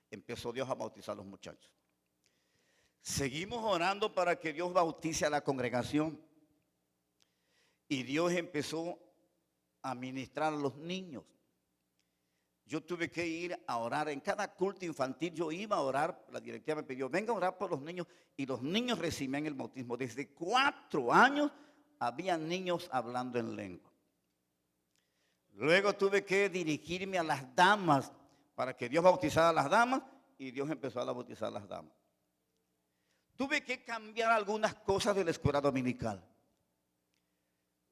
Empezó Dios a bautizar a los muchachos. Seguimos orando para que Dios bautice a la congregación. Y Dios empezó a ministrar a los niños. Yo tuve que ir a orar. En cada culto infantil yo iba a orar. La directiva me pidió, venga a orar por los niños. Y los niños recibían el bautismo. Desde 4 años había niños hablando en lengua. Luego tuve que dirigirme a las damas para que Dios bautizara a las damas. Y Dios empezó a bautizar a las damas. Tuve que cambiar algunas cosas de la escuela dominical.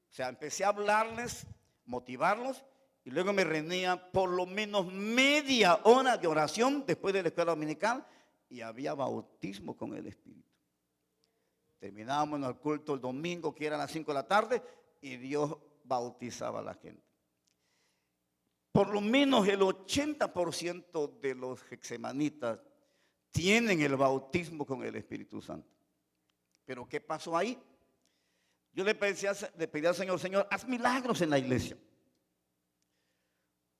O sea, empecé a hablarles, motivarlos. Y luego me reunía por lo menos media hora de oración después de la escuela dominical y había bautismo con el Espíritu. Terminábamos en el culto el domingo, que era a las 5 de la tarde, y Dios bautizaba a la gente. Por lo menos el 80% de los gexemanitas tienen el bautismo con el Espíritu Santo. Pero ¿qué pasó ahí? Yo le pedí al Señor, Señor, haz milagros en la iglesia.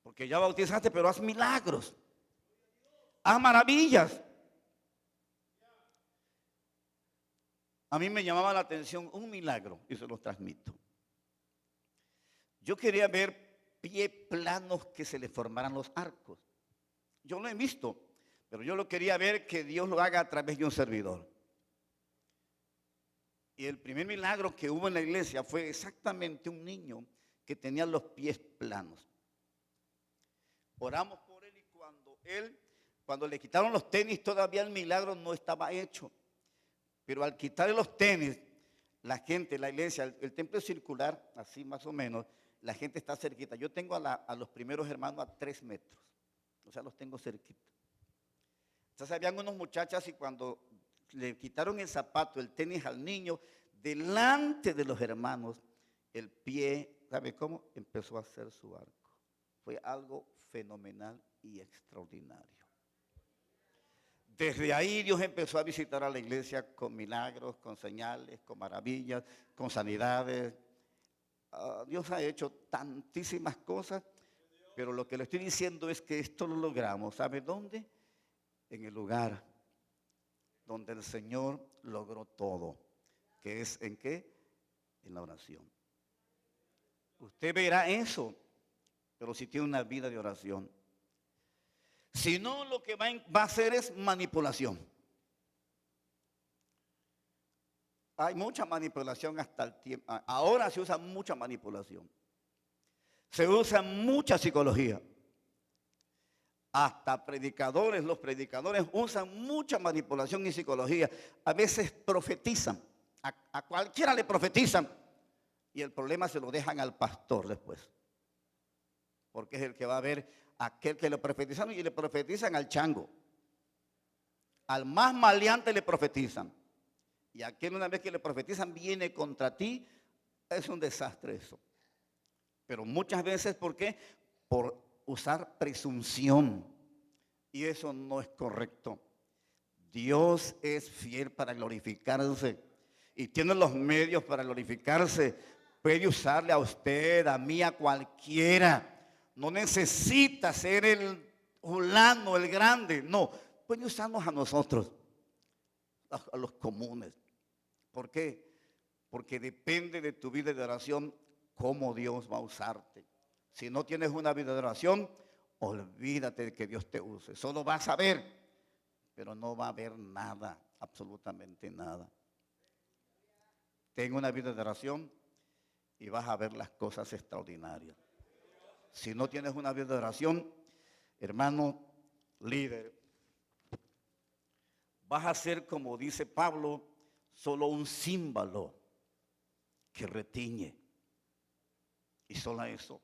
Porque ya bautizaste, pero haz milagros. Haz maravillas. A mí me llamaba la atención un milagro y se los transmito. Yo quería ver pie planos que se le formaran los arcos. Yo lo he visto, pero yo lo quería ver que Dios lo haga a través de un servidor. Y el primer milagro que hubo en la iglesia fue exactamente un niño que tenía los pies planos. Oramos por él y cuando le quitaron los tenis, todavía el milagro no estaba hecho. Pero al quitarle los tenis, la gente, la iglesia, el templo es circular, así más o menos, la gente está cerquita. Yo tengo a los primeros hermanos a 3 metros, o sea, los tengo cerquita. Entonces habían unos muchachas y cuando le quitaron el zapato, el tenis al niño, delante de los hermanos, el pie, ¿sabe cómo? Empezó a hacer su arco. Fue algo fenomenal y extraordinario. Desde ahí Dios empezó a visitar a la iglesia con milagros, con señales, con maravillas, con sanidades. Dios ha hecho tantísimas cosas, pero lo que le estoy diciendo es que esto lo logramos. ¿Sabe dónde? En el lugar donde el Señor logró todo. ¿Que es en qué? En la oración. Usted verá eso, pero si tiene una vida de oración. Si no, lo que va a hacer es manipulación. Hay mucha manipulación hasta el tiempo. Ahora se usa mucha manipulación. Se usa mucha psicología. Hasta predicadores, los predicadores usan mucha manipulación y psicología. A veces profetizan. A cualquiera le profetizan. Y el problema se lo dejan al pastor después. Porque es el que va a ver a aquel que le profetizaron y le profetizan al chango. Al más maleante le profetizan. Y aquel una vez que le profetizan viene contra ti, es un desastre eso. Pero muchas veces, ¿por qué? Por usar presunción. Y eso no es correcto. Dios es fiel para glorificarse. Y tiene los medios para glorificarse. Puede usarle a usted, a mí, a cualquiera. No necesita ser el fulano, el grande. No, puede usarnos a nosotros, a los comunes. ¿Por qué? Porque depende de tu vida de oración cómo Dios va a usarte. Si no tienes una vida de oración, olvídate de que Dios te use. Solo vas a ver, pero no va a haber nada, absolutamente nada. Ten una vida de oración y vas a ver las cosas extraordinarias. Si no tienes una vida de oración, hermano líder, vas a ser, como dice Pablo, solo un címbalo que retiñe. Y solo eso.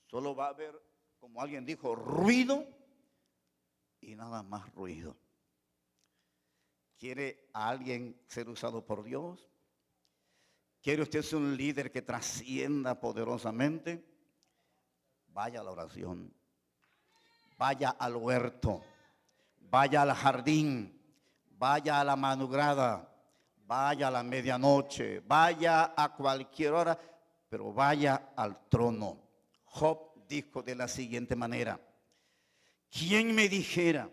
Solo va a haber, como alguien dijo, ruido y nada más ruido. ¿Quiere a alguien ser usado por Dios? ¿Quiere usted ser un líder que trascienda poderosamente? Vaya a la oración. vaya al huerto, vaya al jardín, vaya a la madrugada, vaya a la medianoche, vaya a cualquier hora, pero vaya al trono. Job dijo de la siguiente manera: ¿quién me dijera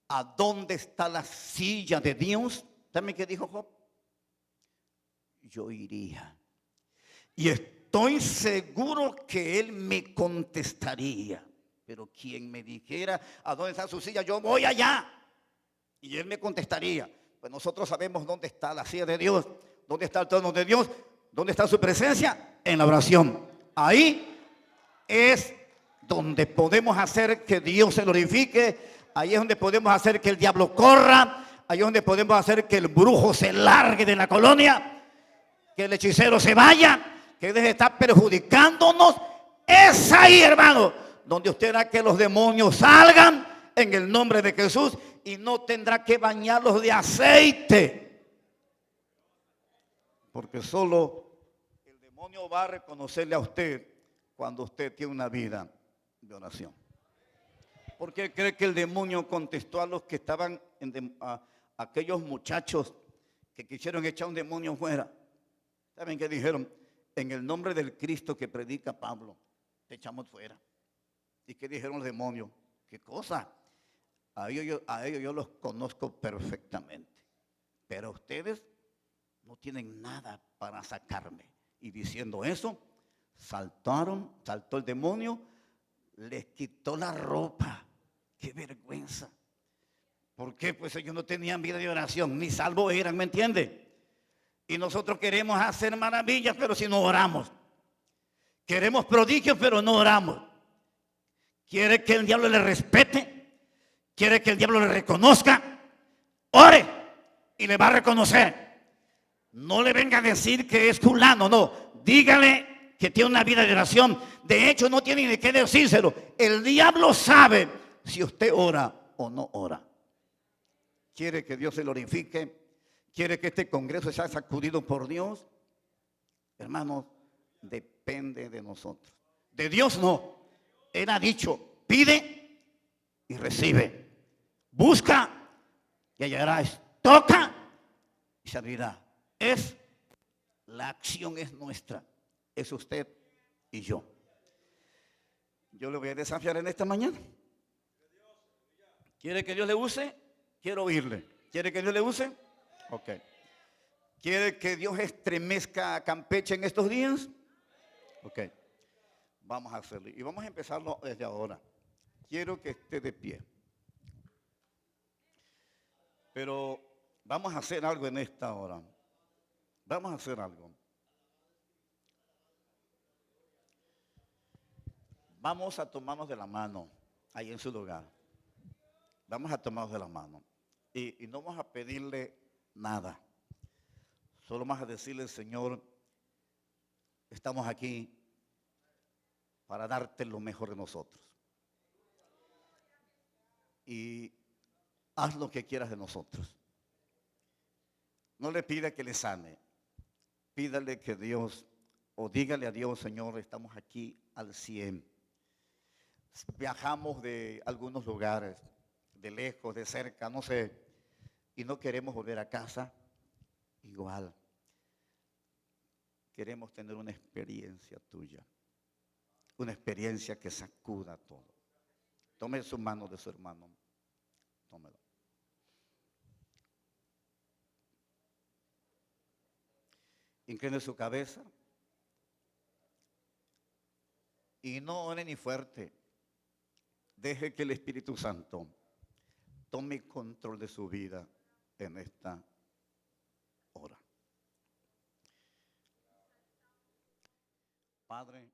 a dónde está la silla de Dios? ¿Saben qué dijo Job? Yo iría. Y estoy seguro que él me contestaría. Pero quien me dijera a dónde está su silla, yo voy allá. Y él me contestaría. Pues nosotros sabemos dónde está la silla de Dios, dónde está el trono de Dios, dónde está su presencia, en la oración. Ahí es donde podemos hacer que Dios se glorifique. Ahí es donde podemos hacer que el diablo corra. Ahí es donde podemos hacer que el brujo se largue de la colonia, que el hechicero se vaya, que deje de estar perjudicándonos. Es ahí, hermano, donde usted hará que los demonios salgan en el nombre de Jesús y no tendrá que bañarlos de aceite. Porque solo el demonio va a reconocerle a usted cuando usted tiene una vida de oración. ¿Por qué cree que el demonio contestó a los que estaban, a aquellos muchachos que quisieron echar un demonio fuera? ¿Saben qué dijeron? En el nombre del Cristo que predica Pablo, te echamos fuera. ¿Y qué dijeron los demonios? ¿Qué cosa? A ellos yo los conozco perfectamente. Pero ustedes no tienen nada para sacarme. Y diciendo eso, saltó el demonio, les quitó la ropa. ¡Qué vergüenza! ¿Por qué? Pues ellos no tenían vida de oración, ni salvo eran, ¿me entiende? Y nosotros queremos hacer maravillas, pero si no oramos. Queremos prodigios, pero no oramos. Quiere que el diablo le respete, quiere que el diablo le reconozca. Ore y le va a reconocer. No le venga a decir que es fulano, no. Dígale que tiene una vida de oración. De hecho, no tiene ni que decírselo. El diablo sabe si usted ora o no ora. Quiere que Dios se glorifique. Quiere que este congreso sea sacudido por Dios. Hermanos, depende de nosotros. De Dios no. Él ha dicho, pide y recibe. Busca y hallarás. Toca y se abrirá. La acción es nuestra. Es usted y yo. Yo le voy a desafiar en esta mañana. ¿Quiere que Dios le use? Quiero oírle. ¿Quiere que Dios le use? Ok. ¿Quiere que Dios estremezca a Campeche en estos días? Ok. Vamos a hacerlo. Y vamos a empezarlo desde ahora. Quiero que esté de pie. Pero vamos a hacer algo en esta hora. Vamos a hacer algo. Vamos a tomarnos de la mano ahí en su lugar. Vamos a tomarnos de la mano. Y no vamos a pedirle nada. Solo vamos a decirle, Señor, estamos aquí para darte lo mejor de nosotros. Y haz lo que quieras de nosotros. No le pida que le sane. Pídale que Dios, o dígale a Dios, Señor, estamos aquí al 100. Viajamos de algunos lugares, de lejos, de cerca, no sé, y no queremos volver a casa igual. Queremos tener una experiencia tuya, una experiencia que sacuda todo. Tome su mano de su hermano, tómelo. Incline su cabeza y no ore ni fuerte. Deje que el Espíritu Santo tome control de su vida en esta hora. Padre,